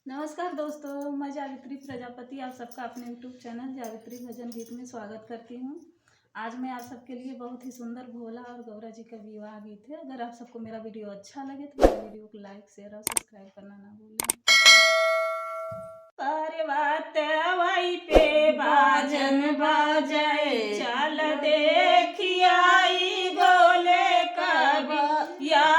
नमस्कार दोस्तों, मैं जावित्री प्रजापति आप सबका अपने यूट्यूब चैनल जावित्री भजन गीत में स्वागत करती हूँ। आज मैं आप सबके लिए बहुत ही सुंदर भोला और गौरा जी का विवाह गीत है। अगर आप सबको मेरा वीडियो अच्छा लगे तो मेरे वीडियो को लाइक शेयर और सब्सक्राइब करना ना भूलें। पर्वत वही पे बाजन बाजाए चल देखियाई गोले कभी या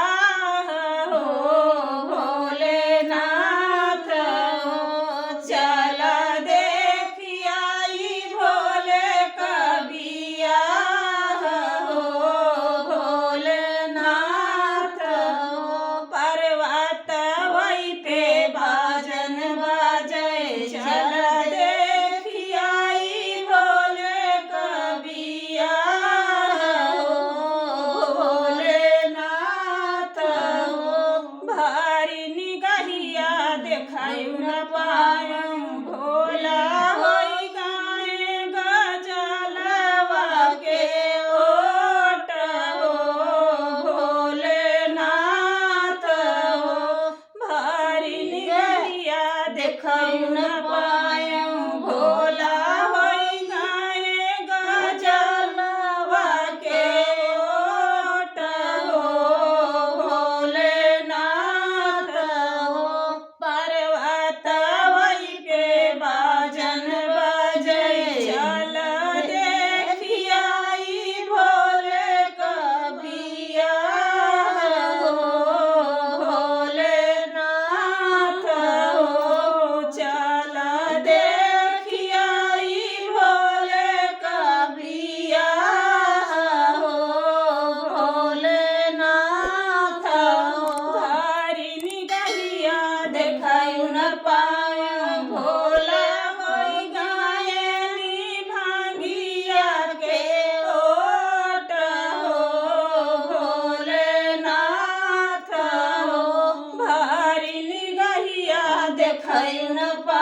देखै न